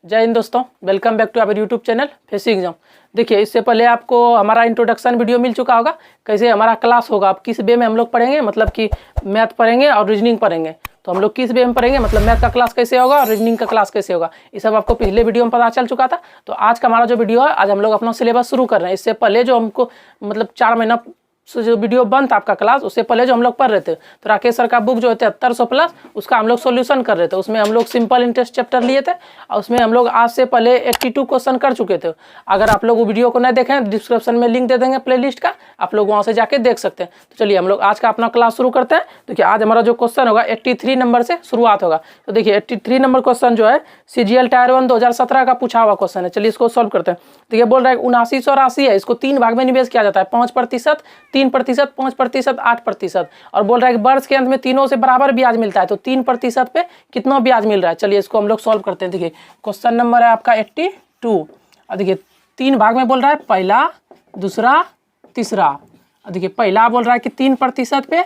जय हिंद दोस्तों, welcome back to our YouTube channel facing exam. देखिए, इससे पहले आपको हमारा इंट्रोडक्शन वीडियो मिल चुका होगा, कैसे हमारा क्लास होगा, आप किस वे में हम लोग पढ़ेंगे, मतलब कि मैथ पढ़ेंगे और रीजनिंग पढ़ेंगे। तो हम लोग किस वे में पढ़ेंगे, मतलब मैथ का क्लास कैसे होगा और रीजनिंग का क्लास कैसे होगा, ये सब आपको पिछले वीडियो में पता चल चुका था। तो आज का हमारा जो वीडियो है, आज हम लोग अपना सिलेबस शुरू कर रहे हैं। इससे पहले जो हमको मतलब 4 महीना से जो वीडियो बंद था आपका क्लास, उससे पहले जो हम लोग पढ़ रहे थे, तो राकेश सर का बुक जो है 7300 प्लस, उसका हम लोग सॉल्यूशन कर रहे थे। उसमें हम लोग सिंपल इंटरेस्ट चैप्टर लिए थे और उसमें हम लोग आज से पहले 82 क्वेश्चन कर चुके थे। अगर आप लोग वो वीडियो को नहीं देखें, डिस्क्रिप्शन में लिंक दे देंगे प्लेलिस्ट का, आप लोग वहाँ से जाके देख सकते हैं। तो चलिए हम लोग आज का अपना क्लास शुरू करते हैं। देखिए, आज हमारा जो क्वेश्चन होगा 83 नंबर से शुरुआत होगा। तो देखिए 83 नंबर क्वेश्चन जो है CGL टायर 1 2017 का पूछा हुआ क्वेश्चन है। चलिए इसको सॉल्व करते हैं। देखिए बोल रहा है 7900 राशि है, इसको 3 भाग में निवेश किया जाता है, 5%, 3%, 5%, 8%। और बोल रहा है कि वर्ष के अंत में तीनों से बराबर ब्याज मिलता है, तो 3% पे कितना ब्याज मिल रहा है। चलिए इसको हम लोग सॉल्व करते हैं। देखिए क्वेश्चन नंबर है आपका 82 और देखिए 3 भाग में बोल रहा है, पहला, दूसरा, तीसरा। और देखिए पहला बोल रहा है कि 3% पे,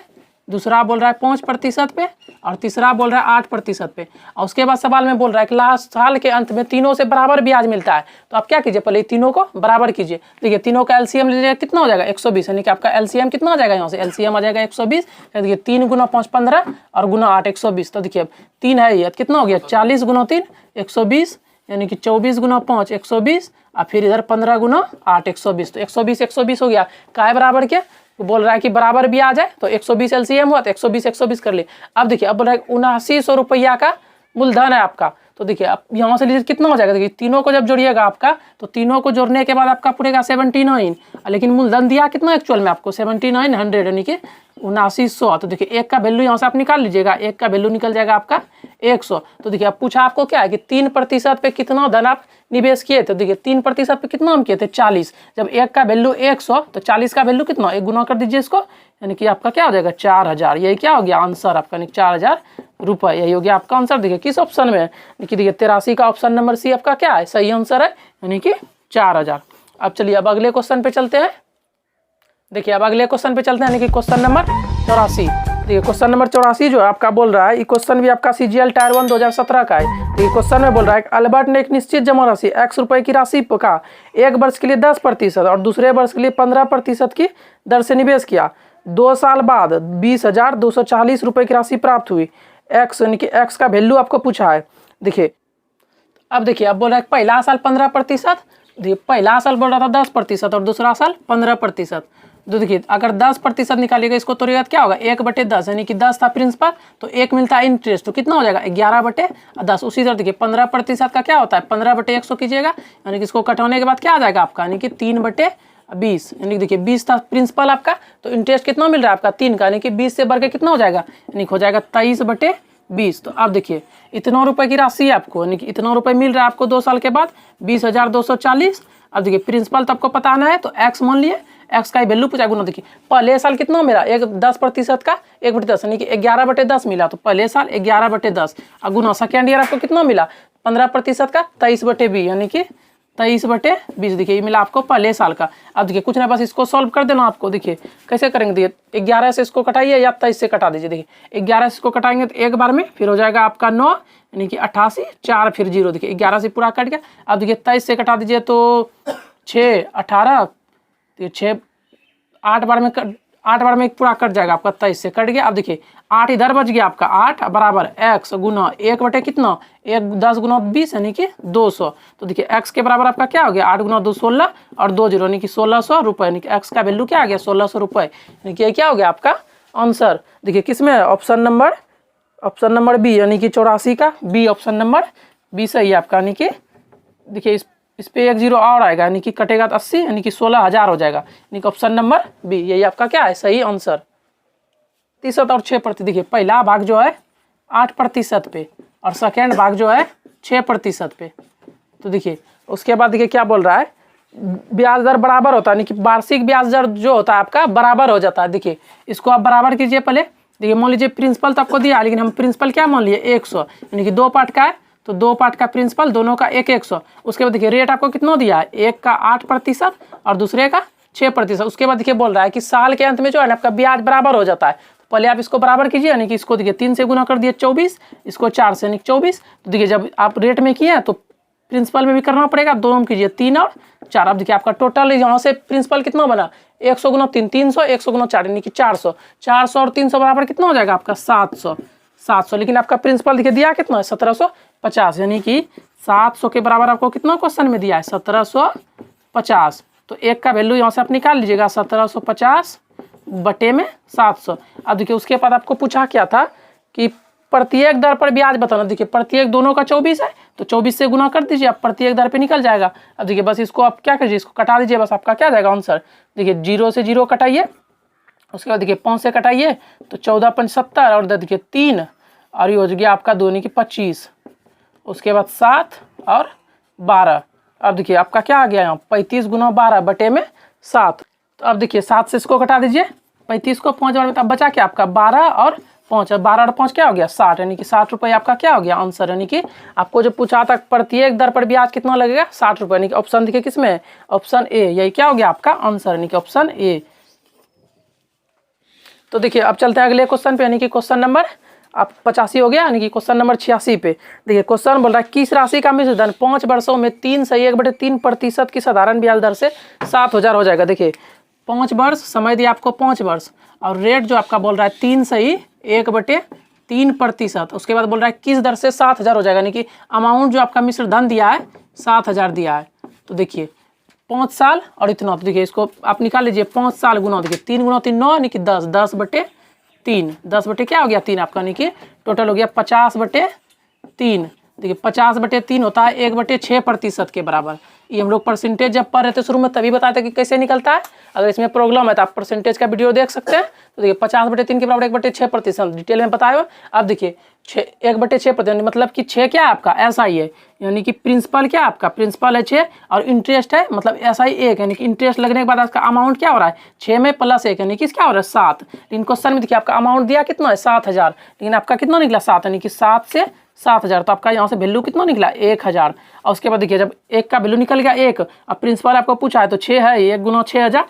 दूसरा बोल रहा है 5% पे और तीसरा बोल रहा है 8% पे। और उसके बाद सवाल में बोल रहा है कि लास्ट साल के अंत में तीनों से बराबर ब्याज मिलता है। तो आप क्या कीजिए, पहले तीनों को बराबर कीजिए। देखिए तीनों का एलसीएम लीजिएगा, कितना हो जाएगा 120, यानी कि आपका एलसीएम कितना आ जाएगा, यहाँ से एलसीएम आ जाएगा 120। देखिए 3 गुना 5 15 और गुना 8 120। तो देखिए 3 है ये, कितना हो गया 40 गुना 3 120, यानी कि 24 गुना 5 120 और फिर इधर 15 गुना 8 120। तो 120 हो गया, काय बराबर के बोल रहा है कि बराबर भी आ जाए, तो 120 एलसीएम हुआ, तो 120 कर ले। अब देखिए अब बोल रहा है 7900 रुपया का मूलधन है आपका। तो देखिए अब यहाँ से लीजिए कितना हो जाएगा। देखिए तीनों को जब जोड़िएगा आपका, तो तीनों को जोड़ने के बाद आपका पड़ेगा 79, लेकिन मूलधन दिया कितना एक्चुअल में आपको 7900, यानी कि 7900। तो देखिए एक का वैल्यू यहाँ से आप निकाल लीजिएगा, एक का वैल्यू निकल जाएगा आपका 100। तो देखिए अब पूछा आपको क्या है कि 3% पे कितना धन आप निवेश किए थे। देखिए 3% पे कितना हम किए थे 40। जब एक का वैल्यू 100, तो 40 का वैल्यू कितना, एक गुना कर दीजिए इसको, यानी कि आपका क्या हो जाएगा 4000। यही क्या हो गया आंसर आपका, यानी 4000 रुपये, यही हो गया आपका आंसर। देखिए किस ऑप्शन में है, देखिए 83 का ऑप्शन नंबर सी आपका क्या है, सही आंसर है, यानी कि 4000। अब चलिए अब अगले क्वेश्चन पे चलते हैं। देखिए अब अगले क्वेश्चन पे चलते हैं, यानी कि क्वेश्चन नंबर 84। देखिए क्वेश्चन नंबर 84 जो है आपका बोल रहा है, ये क्वेश्चन भी आपका CGL टायर 1 2017 का है। देखिए क्वेश्चन में बोल रहा है अल्बर्ट ने एक निश्चित जमा राशि X रुपए की राशि का एक वर्ष के लिए 10% और दूसरे वर्ष के लिए 15% की दर से निवेश किया। 2 साल बाद 20,240 रुपये की राशि प्राप्त हुई। X यानी कि X का वैल्यू आपको पूछा है। देखिए अब देखिए अब बोल रहा है पहला साल 15%, देखिए पहला साल बोल रहा था 10% और दूसरा साल 15%। तो देखिए अगर 10% निकालिएगा, इसको तोड़िएगा तो क्या होगा 1/10, यानी कि 10 था प्रिंसिपल, तो 1 मिलता है इंटरेस्ट, तो कितना हो जाएगा 11/10। उसी तरह देखिए 15% का क्या होता है 15/100 कीजिएगा, यानी कि इसको कटवाने के बाद क्या आ जाएगा आपका, यानी कि 3/20। यानी कि देखिए 20 था प्रिंसिपल आपका, तो इंटरेस्ट कितना मिल रहा है आपका 3 का, यानी कि 20 से बढ़ के कितना हो जाएगा, यानी हो जाएगा 23/20। तो अब देखिए इतना रुपए की राशि है आपको, यानी कि इतना रुपए मिल रहा है आपको 2 साल के बाद 20,240। अब देखिए प्रिंसिपल तो आपको बताना है, तो एक्स मान लिए, एक्स का वैल्यू पूछा गुना। देखिए पहले साल कितना मेरा 10% का 1/10, यानी कि 11/10 मिला, तो पहले साल 11/10 और गुना सेकेंड ईयर आपको कितना मिला 15% का 23/20, यानी कि 23/20। देखिए ये मिला आपको पहले साल का। अब देखिए कुछ ना, बस इसको सॉल्व कर देना आपको। देखिए कैसे करेंगे, देखिए 11 से इसको कटाइए या 23 से कटा दीजिए। देखिए 11 से इसको कटाएंगे तो एक बार में, फिर हो जाएगा आपका 9, यानी कि 88, 4 फिर 0। देखिए 11 से पूरा कट गया। अब देखिए 23 से कटा दीजिए तो 6 18, 6 8 बार में पूरा कट जाएगा आपका, 23 से कट गया। अब देखिए 8 इधर बच गया आपका, 8 बराबर x गुना 1 कितना 1 10 गुना 20, यानी कि 200। तो देखिए x के बराबर आपका क्या हो गया 8 गुना 2 16 और 2 0, यानी कि 1600 रुपये, यानी कि x का वैल्यू क्या आ गया 1600 रुपये, यानी कि क्या हो गया आपका आंसर। देखिए किसमें ऑप्शन नंबर बी, यानी कि 84 का बी, ऑप्शन नंबर बी सही है आपका। यानी कि देखिए इस पे 1 0 और आएगा, यानी कि कटेगा तो 80, यानी कि 16,000 हो जाएगा, यानी कि ऑप्शन नंबर बी यही आपका क्या है सही आंसर। 30 और 6%। देखिए पहला भाग जो है 8% पे और सेकेंड भाग जो है 6% पे। तो देखिए उसके बाद देखिए क्या बोल रहा है, ब्याज दर बराबर होता है, यानी कि वार्षिक ब्याज दर जो होता है आपका बराबर हो जाता है। देखिए इसको आप बराबर कीजिए पहले। देखिए मान लीजिए प्रिंसिपल तो आपको दिया, लेकिन हम प्रिंसिपल क्या मान लिए 100, यानी कि 2 पार्ट का है, तो 2 पार्ट का प्रिंसिपल, दोनों का 100। उसके बाद देखिए रेट आपको कितना दिया है, एक का 8% और दूसरे का 6%। उसके बाद देखिए बोल रहा है कि साल के अंत में जो है ना आपका ब्याज बराबर हो जाता है। तो पहले आप इसको बराबर कीजिए, यानी कि इसको देखिए 3 से गुना कर दिए 24, इसको 4 से, यानी 24। तो देखिए जब आप रेट में किए तो प्रिंसिपल में भी करना पड़ेगा, दोनों में कीजिए 3 और 4। अब देखिए आपका टोटल यहाँ से प्रिंसिपल कितना बना 100 गुना 3 300, 100 गुना 4 यानी कि 400। 400 और 300 बराबर कितना हो जाएगा आपका 700। 700 लेकिन आपका प्रिंसिपल देखिए दिया कितना है 1750, यानी कि 700 के बराबर आपको कितना क्वेश्चन में दिया है 1750। तो एक का वैल्यू यहाँ से आप निकाल लीजिएगा 1750 बटे में 700। अब देखिए उसके बाद आपको पूछा क्या था कि प्रत्येक दर पर ब्याज बताना। देखिए प्रत्येक दोनों का 24 है तो 24 से गुना कर दीजिए, आप प्रत्येक दर पे निकल जाएगा। अब देखिए बस इसको आप क्या करिए, इसको कटा दीजिए, बस आपका क्या जाएगा आंसर। देखिए 0 से 0 कटाइए, उसके बाद देखिए 5 से कटाइए तो 14 5 70 और देखिए 3 और ये हो गया आपका 2 यानी कि 25, उसके बाद 7 और 12। अब देखिए आपका क्या आ गया यहाँ 35 गुना 12 बटे में 7। तो अब देखिए 7 से इसको कटा दीजिए, 35 को 5 बार में, तब बचा क्या आपका 12 और 5, 12 और 5 क्या हो गया 60, यानी कि 60 रुपये आपका क्या हो गया आंसर। यानी कि आपको जो पूछा था प्रत्येक दर पर ब्याज कितना लगेगा 60 रुपये, यानी कि ऑप्शन देखिए किस में है, ऑप्शन ए, यही क्या हो गया आपका आंसर, यानी कि ऑप्शन ए। तो देखिए अब चलते हैं अगले क्वेश्चन पे, यानी कि क्वेश्चन नंबर आप 85 हो गया, यानी कि क्वेश्चन नंबर 86 पे। देखिए क्वेश्चन बोल रहा है किस राशि का मिश्र धन 5 वर्षों में 3/1/3% की साधारण ब्याज दर से 7000 हो जाएगा। देखिए 5 वर्ष समय दिया आपको 5 वर्ष और रेट जो आपका बोल रहा है 3/1/3%। उसके बाद बोल रहा है किस दर से 7000 हो जाएगा, यानी कि अमाउंट जो आपका मिश्र धन दिया है 7000 दिया है। तो देखिए 5 साल और इतना, तो देखिए इसको आप निकाल लीजिए 5 साल गुना, देखिए 3 गुना 3 9 यानी कि 10, 10/3, 10 बटे क्या हो गया 3 आपका, यानी कि टोटल हो गया 50/3। देखिए 50/3 होता है 1/6% के बराबर। ये हम लोग परसेंटेज जब पढ़ रहे थे शुरू में तभी बताए थे कि कैसे निकलता है। अगर इसमें प्रॉब्लम है तो आप परसेंटेज का वीडियो देख सकते हैं। तो देखिए 50/3 के बराबर 1/6% डिटेल में बताया हुआ। अब देखिए 1/6% मतलब कि 6 क्या है आपका ऐसा ही है, यानी कि प्रिंसिपल क्या आपका प्रिंसिपल है 6 और इंटरेस्ट है मतलब ऐसा ही 1, यानी कि इंटरेस्ट लगने के बाद आपका अमाउंट क्या हो रहा है 6 में प्लस 1 यानी कि क्या हो रहा है 7। लेकिन क्वेश्चन में देखिए आपका अमाउंट दिया कितना है 7000, लेकिन आपका कितना निकला 7, यानी कि 7 से 7000, तो आपका यहाँ से वैल्यू कितना निकला 1000। और उसके बाद देखिए जब 1 का वैल्यू निकल गया 1, अब प्रिंसिपल आपको पूछा है तो 6 है, 1 गुना 6000,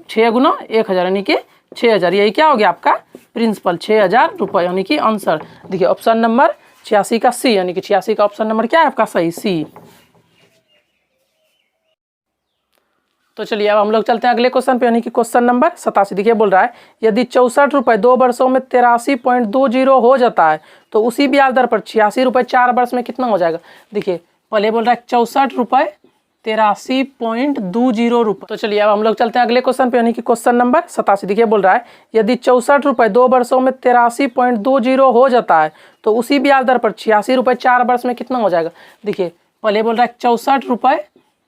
6 गुना 1000 यानी कि 6000, यही क्या हो गया आपका प्रिंसिपल 6000 रुपये, यानी कि आंसर देखिए ऑप्शन नंबर 86 का सी, यानी कि 86 का ऑप्शन नंबर क्या है आपका सही सी। तो चलिए अब हम लोग चलते हैं अगले क्वेश्चन पे, यानी कि क्वेश्चन नंबर 87। देखिए बोल रहा है यदि 64 रुपये 2 वर्षों में 83.20 हो जाता है तो उसी ब्याज दर पर 86 रुपये 4 वर्ष में कितना हो जाएगा। देखिए पहले बोल रहा है 64 रुपये 83.20 रुपये। तो चलिए अब हम लोग चलते हैं अगले क्वेश्चन पे, यानी कि क्वेश्चन नंबर 87। देखिए बोल रहा है यदि 64 रुपये 2 वर्षों में 83.20 हो जाता है तो उसी ब्याज दर पर 86 रुपये 4 वर्ष में कितना हो जाएगा। देखिए पहले बोल रहा है 64 रुपये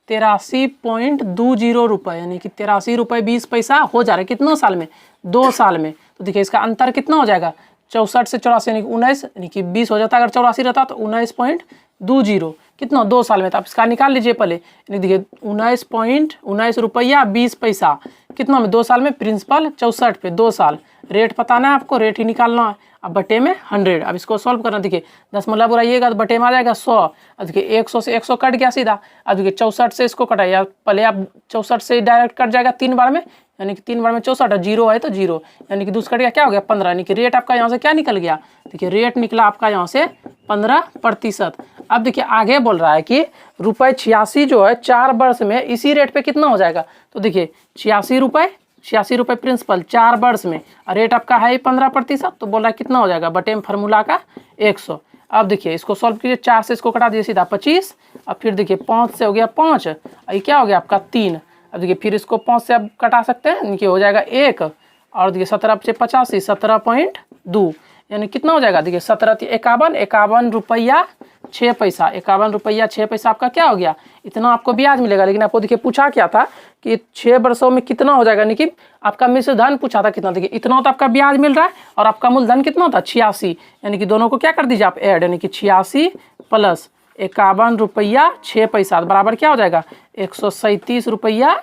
83.20 रुपये, यानी कि 83 रुपये 20 पैसा हो जा रहा है कितना साल में 2 साल में। तो देखिए इसका अंतर कितना हो जाएगा 64 से 84 यानी कि 19, यानी कि 20 हो जाता है। अगर 84 रहता तो 19.20 कितना 2 साल में, तो आप इसका निकाल लीजिए पहले, यानी देखिए 19 रुपया 20 पैसा कितना में 2 साल में, प्रिंसिपल 64 पे 2 साल, रेट पताना है आपको, रेट ही निकालना है। अब बटे में 100, अब इसको सॉल्व करना। देखिए 10 मतलब बुराइएगा तो बटे में आ जाएगा 100। अब देखिए 100 से 100 कट गया सीधा। अब देखिए 64 से इसको कटाइए, पहले आप 64 से डायरेक्ट कट जाएगा 3 बार में, यानी कि 3 बार में 64, 0 है तो 0, यानी कि दूसरा कट गया क्या हो गया 15, यानी कि रेट आपका यहाँ से क्या निकल गया। देखिए रेट निकला आपका यहाँ से 15%। अब देखिए आगे बोल रहा है कि रुपये 86 जो है 4 वर्ष में इसी रेट पे कितना हो जाएगा। तो देखिए 86 रुपये प्रिंसिपल 4 वर्ष में, रेट आपका है 15%, तो बोल रहा है कितना हो जाएगा बटे में फार्मूला का 100। अब देखिए इसको सॉल्व कीजिए, 4 से इसको कटा दीजिए सीधा 25, अब फिर देखिए 5 से हो गया 5, ये क्या हो गया आपका 3। अब देखिए फिर इसको 5 से आप कटा सकते हैं, यानी कि हो जाएगा 1, और देखिए 17 से 85 17.2, यानी कितना हो जाएगा। देखिए 51 रुपया 6 पैसा, 51 रुपया 6 पैसा आपका क्या हो गया, इतना आपको ब्याज मिलेगा। लेकिन आपको देखिए पूछा क्या था कि 6 वर्षों में कितना हो जाएगा, यानी कि आपका मिश्र धन पूछा था कितना। देखिए इतना तो आपका ब्याज मिल रहा है और आपका मूलधन कितना था 86, यानी कि दोनों को क्या कर दीजिए आप ऐड, यानी कि 86 प्लस 51 रुपया 6 पैसा बराबर क्या हो जाएगा 137 रुपया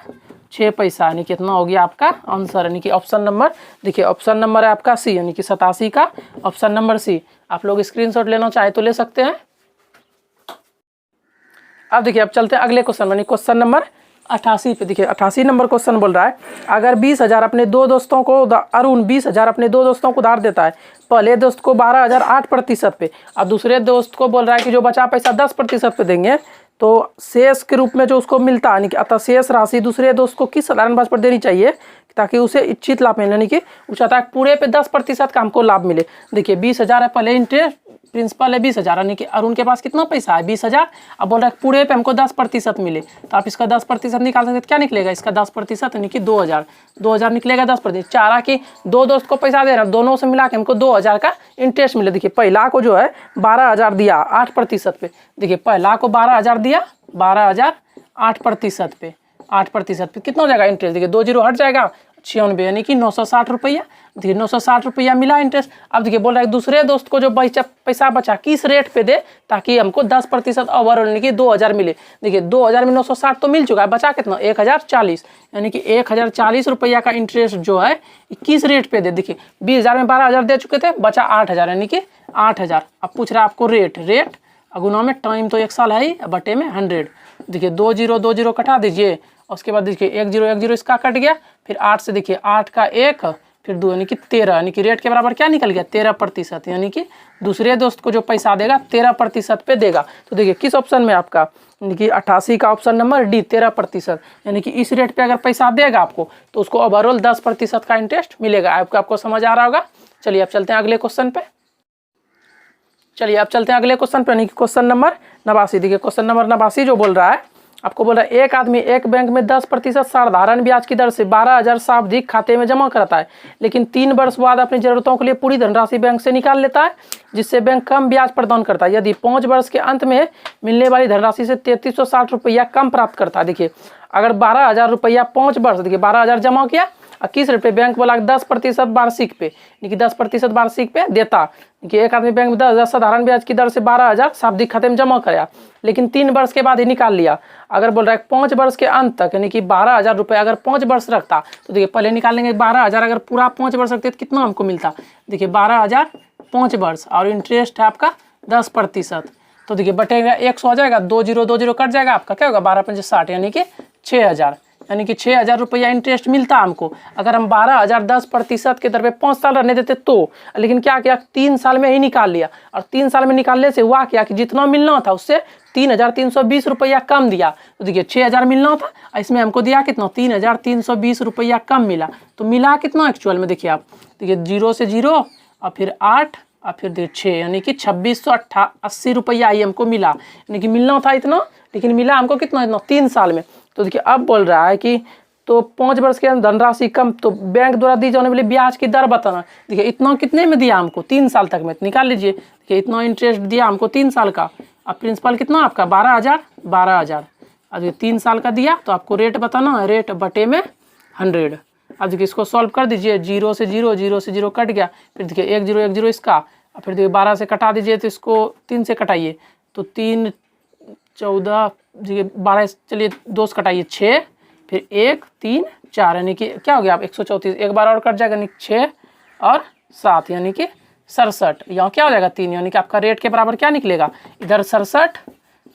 6 पैसा, यानी कितना हो गया आपका आंसर, यानी कि ऑप्शन नंबर देखिए ऑप्शन नंबर है आपका सी, यानी कि 87 का ऑप्शन नंबर सी। आप लोग स्क्रीनशॉट लेना चाहे तो ले सकते हैं। अब देखिए अब चलते हैं अगले क्वेश्चन, यानी क्वेश्चन नंबर 88 पे देखिए 88 नंबर क्वेश्चन बोल रहा है, अगर 20,000 अपने दो दोस्तों को अरुण 20,000 अपने दो दोस्तों को उधार देता है, पहले दोस्त को 12,000 8% पे और दूसरे दोस्त को बोल रहा है कि जो बचा पैसा 10% पे देंगे, तो शेष के रूप में जो उसको मिलता है, यानी कि अतः शेष राशि दूसरे दोस्त को किस साधारण ब्याज पर देनी चाहिए ताकि उसे इच्छित लाभ मिले, यानी कि वो चाहता है पूरे पे 10% का हमको लाभ मिले। देखिए 20,000 है, पहले इंटरेस्ट प्रिंसिपल है 20,000, यानी कि अरुण के पास कितना पैसा है 20,000, अब बोल रहा है पूरे पे हमको 10% मिले, तो आप इसका 10% निकाल सकते, क्या निकलेगा इसका 10%, यानी कि 2,000 निकलेगा 10%। चारा कि दो दोस्त को पैसा दे रहा है, दोनों से मिला के हमको 2,000 का इंटरेस्ट मिले। देखिए पहला को जो है 12,000 दिया 8% पे, देखिए पहला को 12,000 दिया, 12,000 8% पे, 8% पे कितना हो जाएगा इंटरेस्ट, देखिए 2 जीरो हट जाएगा 96, यानी कि 960 रुपया। देखिए 960 रुपया मिला इंटरेस्ट। अब देखिए बोल रहा है दूसरे दोस्त को जो पैसा बचा किस रेट पे दे ताकि हमको 10% ओवरऑल यानी कि 2,000 मिले। देखिए 2,000 में 960 तो मिल चुका है, बचा कितना 1,040, यानी कि 1,040 रुपया का इंटरेस्ट जो है किस रेट पे दे। देखिए 20,000 में 12,000 दे चुके थे, बचा 8,000, यानी कि 8,000। अब पूछ रहा है आपको रेट अगुना में, टाइम तो 1 साल है ही, बटे में 100। देखिए 2 जीरो कटा दीजिए, उसके बाद देखिए 1 जीरो इसका कट गया, फिर 8 से देखिए 8 का 1 फिर 2 यानी कि 13, यानी कि रेट के बराबर क्या निकल गया 13%, यानी कि दूसरे दोस्त को जो पैसा देगा 13% पे देगा। तो देखिए किस ऑप्शन में आपका, यानी कि 88 का ऑप्शन नंबर डी 13%, यानी कि इस रेट पे अगर पैसा देगा आपको तो उसको ओवरऑल 10% का इंटरेस्ट मिलेगा। आपको समझ आ रहा होगा। चलिए अब चलते हैं अगले क्वेश्चन पे। अगले क्वेश्चन पे, यानी कि क्वेश्चन नंबर 89। देखिए क्वेश्चन नंबर 89 जो बोल रहा है, आपको बोल रहा है एक आदमी एक बैंक में 10% साधारण ब्याज की दर से 12,000 सावधि खाते में जमा करता है, लेकिन 3 वर्ष बाद अपनी जरूरतों के लिए पूरी धनराशि बैंक से निकाल लेता है, जिससे बैंक कम ब्याज प्रदान करता है। यदि 5 वर्ष के अंत में मिलने वाली धनराशि से 3360 रुपया कम प्राप्त करता है। देखिए अगर 12,000 रुपया 5 वर्ष, देखिए 12,000 जमा किया और किस रेट पे बैंक बोला 10% वार्षिक पे, यानी कि 10% वार्षिक पे देता कि एक आदमी बैंक में 10,000 साधारण ब्याज की दर से 12,000 सावधि खाते में जमा कराया, लेकिन 3 वर्ष के बाद ही निकाल लिया। अगर बोल रहा है 5 वर्ष के अंत तक, यानी कि 12,000 रुपये अगर 5 वर्ष रखता, तो देखिए पहले निकालेंगे 12,000, अगर पूरा 5 वर्ष रखते तो कितना हमको मिलता। देखिए 12,000 5 वर्ष और इंटरेस्ट है आपका 10%, तो देखिए बटेगा 100 हो जाएगा, 2 जीरो कट जाएगा, आपका क्या होगा 12×5 60, यानी कि 6,000, यानी कि 6,000 रुपया इंटरेस्ट मिलता हमको। अगर हम 12,000 10% के दर पे 5 साल रहने देते तो, लेकिन क्या किया 3 साल में ही निकाल लिया, और 3 साल में निकालने से हुआ क्या कि जितना मिलना था उससे 3,320 रुपया कम दिया। तो देखिए 6,000 मिलना था, इसमें हमको दिया कितना 3,320 रुपया कम मिला। तो मिला कितना एक्चुअल में, देखिए आप देखिए 0 से 0 और फिर 8 और फिर देखिए 6, यानी कि 2,680 रुपया ही हमको मिला, यानी कि मिलना था इतना, लेकिन मिला हमको कितना 3 साल में। तो देखिए अब बोल रहा है कि तो 5 वर्ष के अंदर धनराशि कम, तो बैंक द्वारा दी जाने वाली ब्याज की दर बताना। देखिए इतना कितने में दिया हमको 3 साल तक में, निकाल लीजिए। देखिए इतना इंटरेस्ट दिया हमको 3 साल का, अब प्रिंसिपल कितना आपका 12,000, अब 3 साल का दिया, तो आपको रेट बताना है, रेट बटे में 100। अब देखिए इसको सॉल्व कर दीजिए, 0 से 0 कट गया, फिर देखिए 1 जीरो इसका, और फिर देखिए 12 से कटा दीजिए, तो इसको 3 से कटाइए, तो 3 14 देखिए 12, चलिए 2 से कटाइए 6, फिर 1 3 4, यानी कि क्या हो गया आप 134, एक बार और कट जाएगा, यानी 6 और 7, यानी कि 67, यहाँ क्या हो जाएगा 3, यानी कि आपका रेट के बराबर क्या निकलेगा इधर 67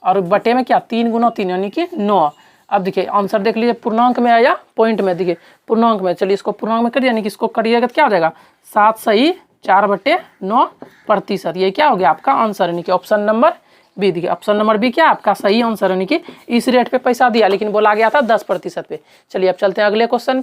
और बटे में क्या 3 × 3, यानी कि 9। अब देखिए आंसर देख लीजिए, पूर्णांक में आया पॉइंट में, देखिए पूर्णांक में, चलिए इसको पूर्णांक में करिए, यानी कि इसको करिएगा तो क्या हो जाएगा 7 सही 4/9%, ये क्या हो गया आपका आंसर, यानी कि ऑप्शन नंबर बी। देखिए ऑप्शन नंबर बी क्या आपका सही आंसर, यानी कि इस रेट पे पैसा दिया, लेकिन बोला गया था 10% पे। चलिए अब चलते हैं अगले क्वेश्चन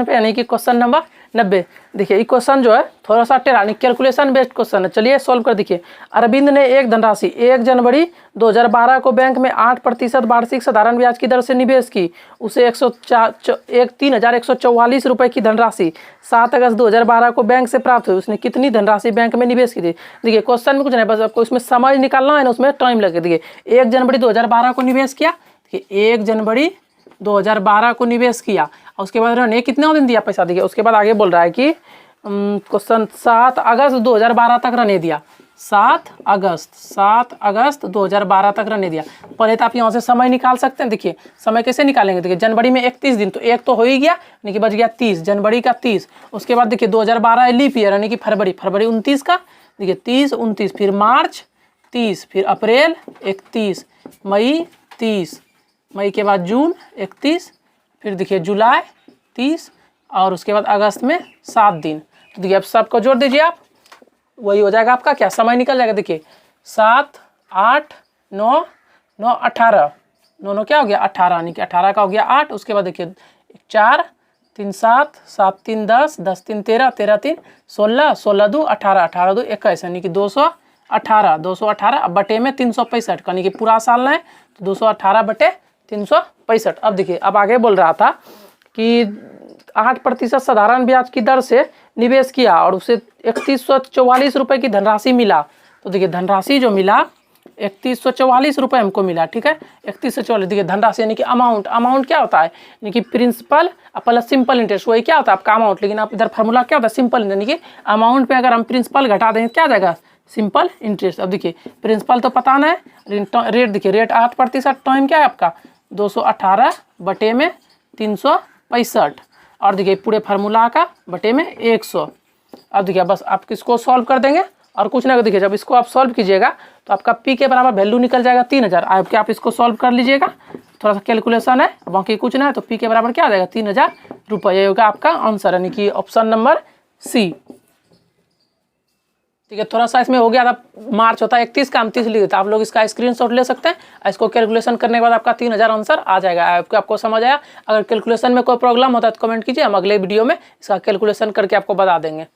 पे। यानी कि क्वेश्चन नंबर 90। देखिए ये क्वेश्चन जो है थोड़ा सा टेढ़ा, कैलकुलेशन बेस्ड क्वेश्चन है। चलिए सॉल्व कर देखिए। अरविंद ने एक धनराशि 1 जनवरी 2012 को बैंक में 8% वार्षिक साधारण ब्याज की दर से निवेश की। उसे 3,144 रुपये की धनराशि 7 अगस्त 2012 को बैंक से प्राप्त हुई। उसने कितनी धनराशि बैंक में निवेश की थी। देखिए क्वेश्चन में कुछ नहीं, बस आपको इसमें समझ निकालना है ना, उसमें टाइम लगे। देखिए 1 जनवरी 2012 को निवेश किया, देखिए 1 जनवरी 2012 को निवेश किया, और उसके बाद उन्होंने कितना दिन दिया पैसा। देखिए उसके बाद आगे बोल रहा है कि क्वेश्चन 7 अगस्त 2012 तक रहने दिया, 7 अगस्त 2012 तक रहने दिया। पहले तो आप यहाँ से समय निकाल सकते हैं। देखिए समय कैसे निकालेंगे, देखिए जनवरी में 31 दिन, तो एक तो हो ही गया, यानी कि बच गया 30, जनवरी का 30। उसके बाद देखिए 2012 लीप ईयर, यानी कि फरवरी 29 का, देखिए 30 29, फिर मार्च 30, फिर अप्रैल 31, मई 30, मई के बाद जून 31, फिर देखिए जुलाई 30 और उसके बाद अगस्त में 7 दिन। तो देखिए अब सबको जोड़ दीजिए आप, वही हो जाएगा आपका क्या, समय निकल जाएगा। देखिए 7 8 9 9 18, 9 9 क्या हो गया 18, यानी कि 18 का हो गया 8। उसके बाद देखिए 4 3 7 7 3 10 10 3 13 13 3 16 16 2 18 18 2 21, यानी कि 218 218 अब बटे में 365, यानी कि पूरा साल है तो 218 बटे 365। अब देखिए अब आगे बोल रहा था कि 8% साधारण ब्याज की दर से निवेश किया और उसे 3144 रुपये की धनराशि मिला। तो देखिए धनराशि जो मिला 3144 रुपये हमको मिला, ठीक है। 3144 देखिए धनराशि यानी कि अमाउंट, अमाउंट क्या होता है यानी कि प्रिंसिपल प्लस सिंपल इंटरेस्ट, वही क्या होता है आपका अमाउंट। लेकिन आप इधर फार्मूला क्या होता है सिंपल, यानी कि अमाउंट पे अगर हम प्रिंसिपल घटा देंगे क्या आ जाएगा सिंपल इंटरेस्ट। अब देखिए प्रिंसिपल तो पता ना है, रेट देखिए रेट 8%, टाइम क्या है आपका 218 बटे में 365 और देखिए पूरे फार्मूला का बटे में 100। अब देखिए बस आप किसको सॉल्व कर देंगे और कुछ ना, देखिए जब इसको आप सॉल्व कीजिएगा तो आपका पी के बराबर वैल्यू निकल जाएगा 3000। अब क्या आप इसको सॉल्व कर लीजिएगा, थोड़ा सा कैलकुलेशन है बाकी कुछ ना है, तो पी के बराबर क्या आ जाएगा 3000 रुपये। ये होगा आपका आंसर, यानी कि ऑप्शन नंबर सी। ठीक है, थोड़ा सा इसमें हो गया था, मार्च होता है 31 का 29 लिखे था, आप लोग इसका स्क्रीनशॉट ले सकते हैं। इसको कैलकुलेशन करने के बाद आपका 3000 आंसर आ जाएगा। आपको समझ आया? अगर कैलकुलेशन में कोई प्रॉब्लम होता है तो कमेंट कीजिए, हम अगले वीडियो में इसका कैलकुलेशन करके आपको बता देंगे।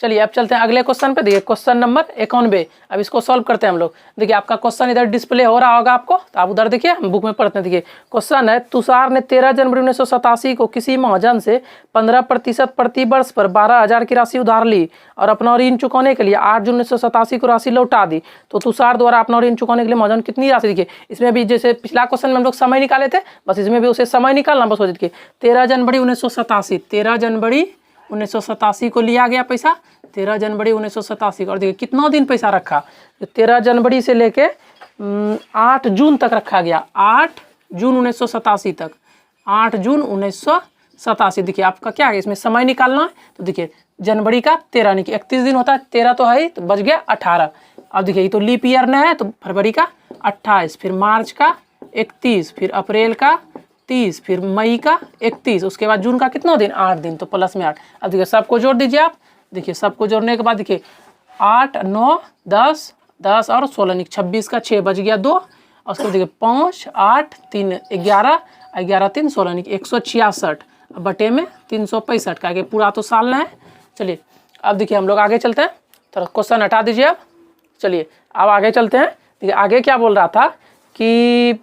चलिए अब चलते हैं अगले क्वेश्चन पे। देखिए क्वेश्चन नंबर 91, अब इसको सॉल्व करते हैं हम लोग। देखिए आपका क्वेश्चन इधर डिस्प्ले हो रहा होगा आपको, तो आप उधर देखिए, हम बुक में पढ़ते हैं। देखिए क्वेश्चन है, तुषार ने 13 जनवरी 1987 को किसी महाजन से 15% प्रति वर्ष पर 12,000 की राशि उधार ली और अपना ऋण चुकाने के लिए 8 जून 1987 को राशि लौटा दी। तो तुषार द्वारा अपना ऋण चुकाने के लिए महाजन कितनी राशि, देखिए इसमें भी जैसे पिछला क्वेश्चन में हम लोग समय निकाले थे, बस इसमें भी उसे समय निकालना बस हो जाए। 13 जनवरी 1987, 13 जनवरी 1987 को लिया गया पैसा, 13 जनवरी 1987 को, और देखिए कितना दिन पैसा रखा, 13 जनवरी से लेके 8 जून तक रखा गया, 8 जून 1987 तक, 8 जून 1987। देखिए आपका क्या है इसमें समय निकालना है, तो देखिए जनवरी का 13 यानी कि 31 दिन होता है, 13 तो है ही, तो बच गया 18। अब देखिए ये तो लीप ईयर न है, तो फरवरी का 28, फिर मार्च का 31, फिर अप्रैल का 30, फिर मई का 31, उसके बाद जून का कितना दिन 8 दिन, तो प्लस में 8। अब देखिए सबको जोड़ दीजिए आप, देखिए सबको जोड़ने के बाद देखिए 8 9 10 10 और 16 26 का 6 बच गया 2, और उसके बाद देखिए 5 8 3 11 11 3 16 166 बटे में 365 का, पूरा तो साल ना है। चलिए अब देखिए हम लोग आगे चलते हैं, थोड़ा क्वेश्चन हटा दीजिए आप। चलिए अब आगे चलते हैं। देखिए आगे क्या बोल रहा था कि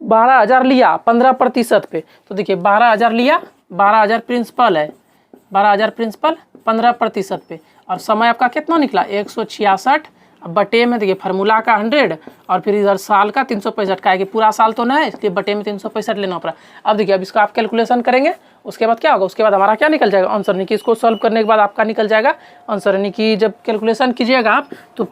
12,000 लिया 15% पे, तो देखिए 12,000 लिया, 12,000 प्रिंसिपल है, 12,000 प्रिंसिपल 15% पे, और समय आपका कितना निकला 166 बटे में देखिए फार्मूला का 100 और फिर इधर साल का 365 का है कि पूरा साल तो ना है, इसलिए बटे में 365 लेना पड़ा। अब देखिए अब इसका आप कैलकुलेशन करेंगे, उसके बाद क्या होगा, उसके बाद हमारा क्या निकल जाएगा आंसर, यानी कि इसको सॉल्व करने के बाद आपका निकल जाएगा आंसर। यानी कि जब कैलकुलेशन कीजिएगा आप तो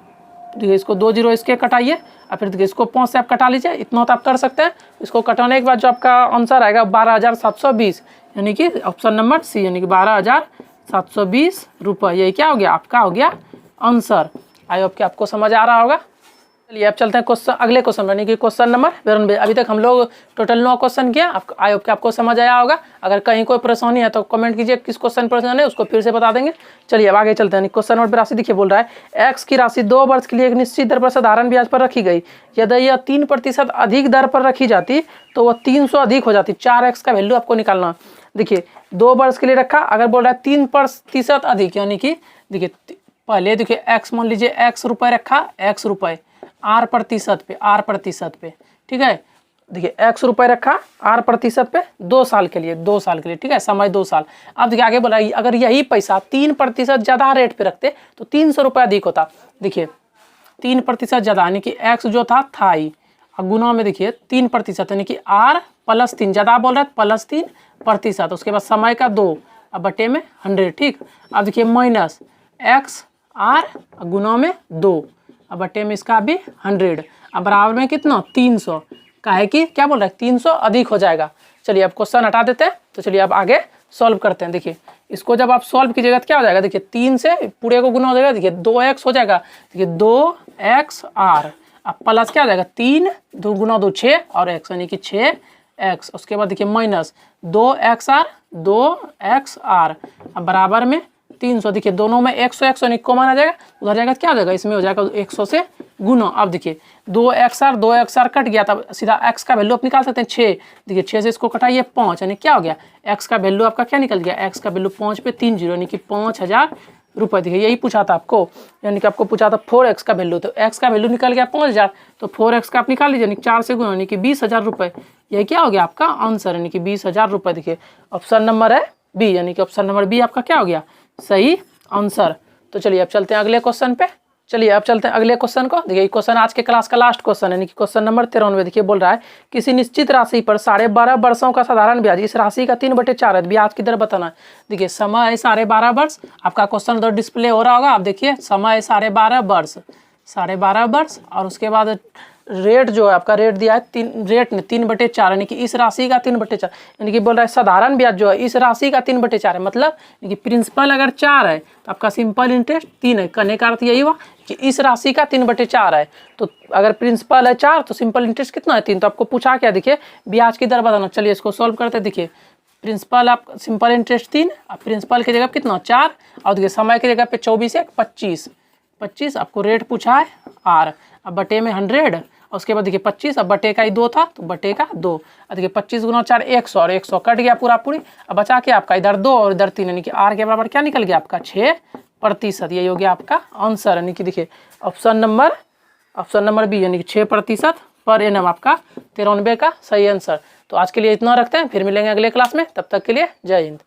देखिए इसको 2 जीरो इसके कटाइए और फिर देखिए इसको 5 से आप कटा लीजिए, इतना तो आप कर सकते हैं। इसको कटाने के बाद जो आपका आंसर आएगा 12,720, यानी कि ऑप्शन नंबर सी, यानी कि 12,720 रुपये। यही क्या हो गया आपका हो गया आंसर। आई होप कि आपको समझ आ रहा होगा। चलिए अब चलते हैं क्वेश्चन अगले क्वेश्चन, यानी कि क्वेश्चन नंबर 92। अभी तक हम लोग टोटल 9 क्वेश्चन किया, आई होप कि आपको समझ आया होगा। अगर कहीं कोई परेशानी है तो कमेंट कीजिए किस क्वेश्चन परेशानी है, उसको फिर से बता देंगे। चलिए अब आगे चलते हैं। क्वेश्चन नंबर 82 देखिए बोल रहा है, एक्स की राशि 2 वर्ष के लिए एक निश्चित दर पर साधारण ब्याज पर रखी गई। यदि यह 3% अधिक दर पर रखी जाती तो वह 300 अधिक हो जाती। 4x का वैल्यू आपको निकालना। देखिए 2 वर्ष के लिए रखा, अगर बोल रहा है 3% अधिक, यानी कि देखिए पहले देखिए x मान लीजिए x रुपये रखा, x रुपये r प्रतिशत पे, ठीक है। देखिए x रुपये रखा r% पे 2 साल के लिए, 2 साल के लिए, ठीक है, समय 2 साल। अब देखिए आगे बोला अगर यही पैसा 3% ज़्यादा रेट पे रखते तो 300 रुपये अधिक होता। देखिए 3% ज़्यादा यानी कि x जो था ही, गुना में देखिए 3% यानी कि r + 3, ज़्यादा बोल रहा है +3%, उसके बाद समय का 2 अब बटे में 100, ठीक। अब देखिए माइनस x r गुना में 2 अब बटे में इसका भी 100, अब बराबर में कितना 300 का है कि क्या बोल रहा है 300 अधिक हो जाएगा। चलिए अब क्वेश्चन हटा देते हैं, तो चलिए अब आगे सॉल्व करते हैं। देखिए इसको जब आप सॉल्व कीजिएगा तो क्या हो जाएगा, देखिए 3 से पूरे को गुना हो जाएगा, देखिए 2x हो जाएगा, देखिए 2xr अब प्लस क्या हो जाएगा 3 2 गुना 2 6 और x यानी कि 6x। उसके बाद देखिए माइनस 2xr 2xr अब बराबर में 300। देखिए दोनों में 100 यानी कॉमन आ जाएगा, उधर जाएगा क्या हो जाएगा, इसमें हो जाएगा 100 से गुना। अब देखिए 2xr कट गया, तब सीधा x का वैल्यू आप निकाल सकते हैं 6। देखिए 6 से इसको कटाइए 5 यानी क्या हो गया, x का वैल्यू आपका क्या निकल गया, x का वैल्यू 5 पे 3 0 यानी कि 5000 रुपये। देखिए यही पूछा था आपको, यानी कि आपको पूछा था 4x का वैल्यू, तो x का वैल्यू निकल गया 5000, तो 4x का आप निकाल लीजिए, यानी 4 से गुना यानी कि 20,000 रुपये। यही क्या हो गया आपका आंसर, यानी कि 20,000 रुपये। देखिए ऑप्शन नंबर है बी, यानी कि ऑप्शन नंबर बी आपका क्या हो गया सही आंसर। तो चलिए अब चलते हैं अगले क्वेश्चन पे। चलिए अब चलते हैं अगले क्वेश्चन को। देखिए क्वेश्चन आज के क्लास का लास्ट क्वेश्चन यानी कि क्वेश्चन नंबर 93। देखिए बोल रहा है किसी निश्चित राशि पर 12.5 वर्षों का साधारण ब्याज, इस राशि का 3/4 है, ब्याज की दर बताना है। देखिए समय है 12.5 वर्ष, आपका क्वेश्चन उधर डिस्प्ले हो रहा होगा, आप देखिए समय है 12.5 वर्ष, 12.5 वर्ष और उसके बाद रेट जो है आपका रेट दिया है 3/4 यानी कि इस राशि का 3/4 यानी कि बोल रहा है साधारण ब्याज जो है इस राशि का 3/4 है, मतलब यानी कि प्रिंसिपल अगर 4 है तो आपका सिंपल इंटरेस्ट 3 है। कहने का अर्थ यही हुआ कि इस राशि का 3/4 है, तो अगर प्रिंसिपल है 4 तो सिंपल इंटरेस्ट कितना है 3। तो आपको पूछा क्या, देखिए ब्याज की दर बताना। चलिए इसको सॉल्व करते हैं। देखिए प्रिंसिपल आप सिंपल इंटरेस्ट 3, अब प्रिंसिपल की जगह कितना 4 और देखिए समय की जगह पे 24 1 25 आपको रेट पूछा है r, अब बटे में 100 और उसके बाद देखिए 25, अब बटे का ही 2 था तो बटे का 2। अब देखिए 25 गुना 4 100 और 100 कट गया पूरी। अब बचा के आपका इधर 2 और इधर 3 यानी कि r के बराबर क्या निकल गया आपका 6%। यही हो गया आपका आंसर, यानी कि देखिए ऑप्शन नंबर बी यानी कि 6% पर एनम आपका 93 का सही आंसर। तो आज के लिए इतना रखते हैं, फिर मिलेंगे अगले क्लास में, तब तक के लिए जय हिंद।